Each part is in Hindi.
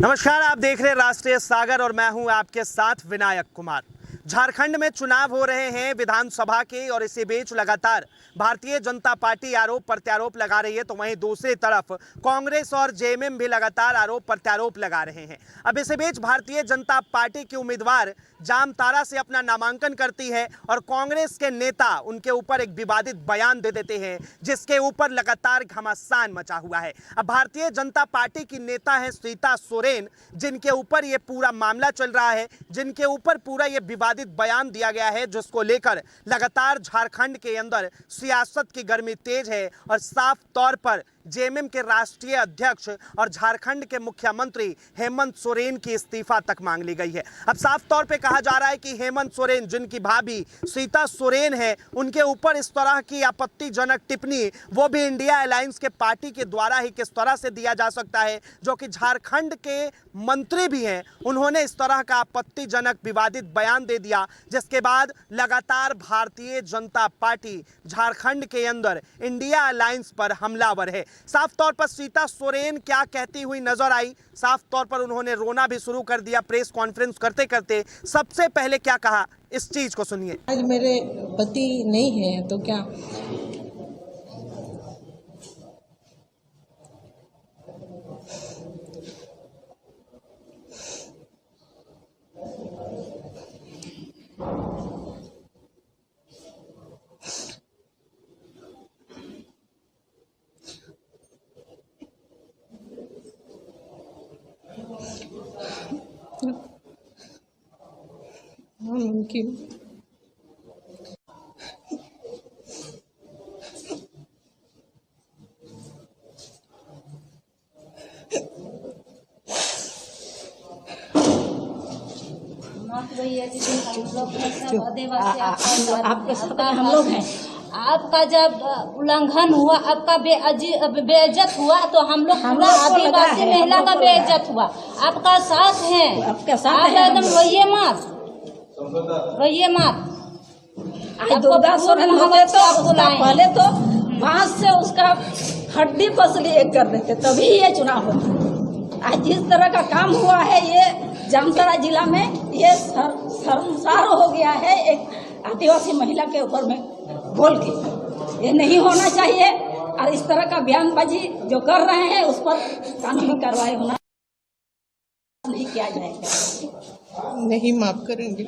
नमस्कार, आप देख रहे हैं राष्ट्रीय सागर और मैं हूं आपके साथ विनायक कुमार। झारखंड में चुनाव हो रहे हैं विधानसभा के और इसी बीच लगातार भारतीय जनता पार्टी आरोप प्रत्यारोप लगा रही है, तो वहीं दूसरी तरफ कांग्रेस और जेएमएम भी लगातार आरोप प्रत्यारोप लगा रहे हैं। अब इसी बीच भारतीय जनता पार्टी की उम्मीदवार जामताड़ा से अपना नामांकन करती है और कांग्रेस के नेता उनके ऊपर एक विवादित बयान दे देते हैं, जिसके ऊपर लगातार घमासान मचा हुआ है। अब भारतीय जनता पार्टी की नेता है सीता सोरेन, जिनके ऊपर ये पूरा मामला चल रहा है, जिनके ऊपर पूरा ये विवादित बयान दिया गया है, जिसको लेकर लगातार झारखंड के अंदर सियासत की गर्मी तेज है और साफ तौर पर जेएमएम के राष्ट्रीय अध्यक्ष और झारखंड के मुख्यमंत्री हेमंत सोरेन की इस्तीफा तक मांग ली गई है। अब साफ तौर पे कहा जा रहा है कि हेमंत सोरेन, जिनकी भाभी सीता सोरेन है, उनके ऊपर इस तरह की आपत्तिजनक टिप्पणी, वो भी इंडिया अलायंस के पार्टी के द्वारा ही किस तरह से दिया जा सकता है, जो कि झारखंड के मंत्री भी हैं, उन्होंने इस तरह का आपत्तिजनक विवादित बयान दे दिया, जिसके बाद लगातार भारतीय जनता पार्टी झारखंड के अंदर इंडिया अलायंस पर हमलावर है। साफ तौर पर सीता सोरेन क्या कहती हुई नजर आई, साफ तौर पर उन्होंने रोना भी शुरू कर दिया प्रेस कॉन्फ्रेंस करते करते। सबसे पहले क्या कहा, इस चीज को सुनिए। आज मेरे पति नहीं है तो क्या मुमकिन आपके साथ हम लोग हैं। आपका जब उल्लंघन हुआ, आपका बेइज्जत हुआ, तो हम लोग पूरा आदिवासी महिला का बेइज्जत हुआ। आपका साथ है, आपके साथ आप एकदम रोइए मत। दुर्गा सोरेन होते तो उसका पहले तो बांस से उसका हड्डी पसली एक कर देते, तभी ये चुनाव होता। आज जिस तरह का काम हुआ है ये जामताड़ा जिला में, ये शर्मसार हो गया है एक आदिवासी महिला के ऊपर में बोल के। ये नहीं होना चाहिए और इस तरह का बयानबाजी जो कर रहे हैं उस पर कानूनी कार्रवाई होना नहीं किया जाएगा, नहीं माफ करेंगे।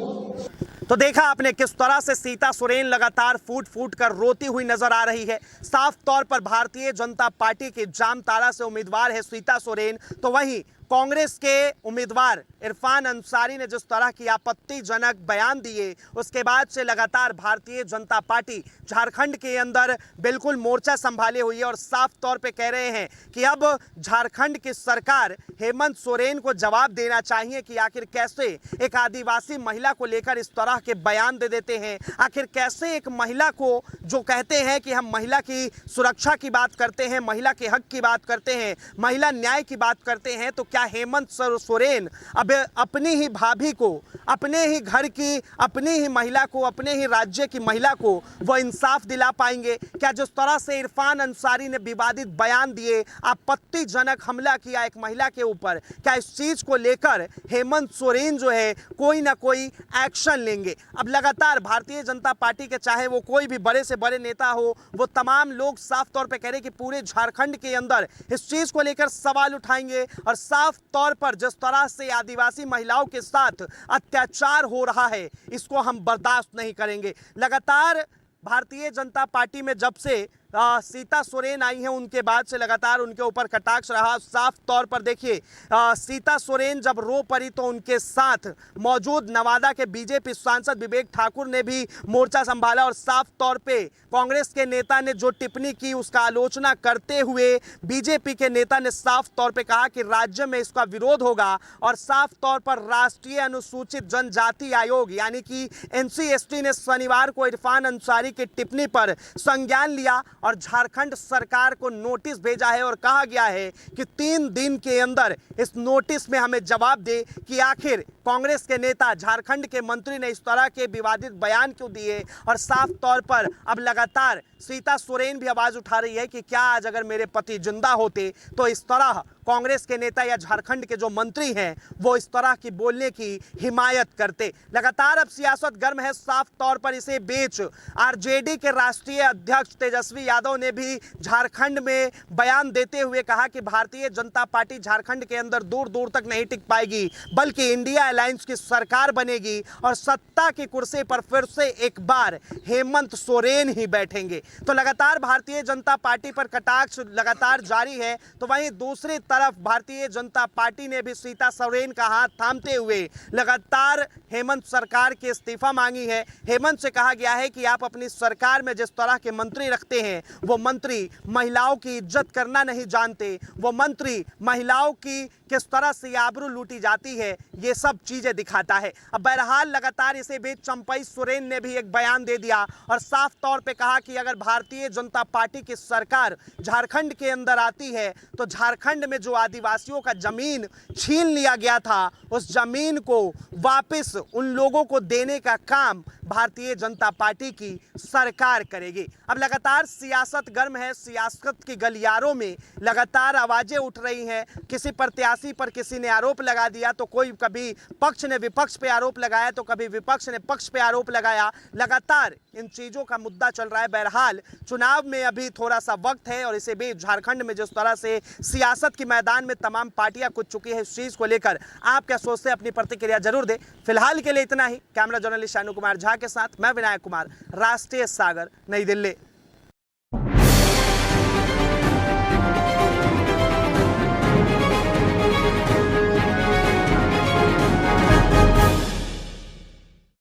तो देखा आपने किस तरह से सीता सोरेन लगातार फूट फूट कर रोती हुई नजर आ रही है। साफ तौर पर भारतीय जनता पार्टी के जामताड़ा से उम्मीदवार है सीता सोरेन, तो वहीं कांग्रेस के उम्मीदवार इरफान अंसारी ने जिस तरह की आपत्तिजनक बयान दिए, उसके बाद से लगातार भारतीय जनता पार्टी झारखंड के अंदर बिल्कुल मोर्चा संभाले हुई है और साफ तौर पे कह रहे हैं कि अब झारखंड की सरकार हेमंत सोरेन को जवाब देना चाहिए कि आखिर कैसे एक आदिवासी महिला को लेकर इस तरह के बयान दे देते हैं। आखिर कैसे एक महिला को, जो कहते हैं कि हम महिला की सुरक्षा की बात करते हैं, महिला के हक की बात करते हैं, महिला न्याय की बात करते हैं, तो क्या हेमंत सोरेन अब अपनी ही भाभी को, अपने ही घर की, अपनी ही महिला को, अपने ही राज्य की महिला को वो इंसाफ दिला पाएंगे? क्या जिस तरह से इरफान अंसारी ने विवादित बयान दिए, आपत्तिजनक हमला किया एक महिला के ऊपर, क्या इस चीज को लेकर हेमंत सोरेन जो है कोई ना कोई एक्शन लेंगे? अब लगातार भारतीय जनता पार्टी के, चाहे वो कोई भी बड़े से बड़े नेता हो, वो तमाम लोग साफ तौर पे कह रहे हैं कि पूरे झारखंड के अंदर इस चीज को लेकर सवाल उठाएंगे और साफ तौर पर जिस तरह से आदिवासी महिलाओं के साथ अत्याचार हो रहा है, इसको हम बर्दाश्त नहीं करेंगे। लगातार भारतीय जनता पार्टी में जब से सीता सोरेन आई हैं, उनके बाद से लगातार उनके ऊपर कटाक्ष रहा। साफ तौर पर देखिए, सीता सोरेन जब रो पड़ी तो उनके साथ मौजूद नवादा के बीजेपी सांसद विवेक ठाकुर ने भी मोर्चा संभाला और साफ तौर पे कांग्रेस के नेता ने जो टिप्पणी की उसका आलोचना करते हुए बीजेपी के नेता ने साफ तौर पे कहा कि राज्य में इसका विरोध होगा और साफ तौर पर राष्ट्रीय अनुसूचित जनजाति आयोग यानी कि NCST ने शनिवार को इरफान अंसारी की टिप्पणी पर संज्ञान लिया और झारखंड सरकार को नोटिस भेजा है और कहा गया है कि 3 दिन के अंदर इस नोटिस में हमें जवाब दे कि आखिर कांग्रेस के नेता, झारखंड के मंत्री ने इस तरह के विवादित बयान क्यों दिए। और साफ तौर पर अब लगातार सीता सोरेन भी आवाज उठा रही है कि क्या आज अगर मेरे पति जिंदा होते तो इस तरह कांग्रेस के नेता या झारखंड के जो मंत्री हैं वो इस तरह की बोलने की हिमायत करते। लगातार अब सियासत गर्म है। साफ तौर पर इसे बीच आरजेडी के राष्ट्रीय अध्यक्ष तेजस्वी यादव ने भी झारखंड में बयान देते हुए कहा कि भारतीय जनता पार्टी झारखंड के अंदर दूर दूर तक नहीं टिक पाएगी, बल्कि इंडिया अलायंस की सरकार बनेगी और सत्ता की कुर्सी पर फिर से एक बार हेमंत सोरेन ही बैठेंगे। तो लगातार भारतीय जनता पार्टी पर कटाक्ष लगातार जारी है। तो वहीं दूसरी तरफ भारतीय जनता पार्टी ने भी सीता सोरेन का हाथ थामते हुए लगातार हेमंत सरकार की इस्तीफा मांगी है। हेमंत से कहा गया है कि आप अपनी सरकार में जिस तरह के मंत्री रखते हैं वो मंत्री महिलाओं की इज्जत करना नहीं जानते, वो मंत्री महिलाओं की किस तरह से आबरू लूटी जाती है ये सब चीजें दिखाता है। अब बहरहाल लगातार इसी बीच चंपई सोरेन ने भी एक बयान दे दिया और साफ तौर पे कहा कि अगर भारतीय जनता पार्टी की सरकार झारखंड के अंदर आती है तो झारखंड में जो आदिवासियों का जमीन छीन लिया गया था उस जमीन को वापस उन लोगों को देने का काम भारतीय जनता पार्टी की सरकार करेगी। अब लगातार सियासत गर्म है। सियासत के गलियारों में लगातार आवाजें उठ रही हैं। किसी प्रत्याशी पर किसी ने आरोप लगा दिया तो कोई, कभी पक्ष ने विपक्ष पे आरोप लगाया तो कभी विपक्ष ने पक्ष पे आरोप लगाया। लगातार इन चीजों का मुद्दा चल रहा है। बहरहाल चुनाव में अभी थोड़ा सा वक्त है और इसी बीच झारखंड में जिस तरह से सियासत के मैदान में तमाम पार्टियां कूद चुकी है, इस चीज को लेकर आप क्या सोचते हैं, अपनी प्रतिक्रिया जरूर दें। फिलहाल के लिए इतना ही। कैमरा जर्नलिस्ट शानू कुमार झा के साथ मैं विनायक कुमार, राष्ट्रीय सागर, नई दिल्ली।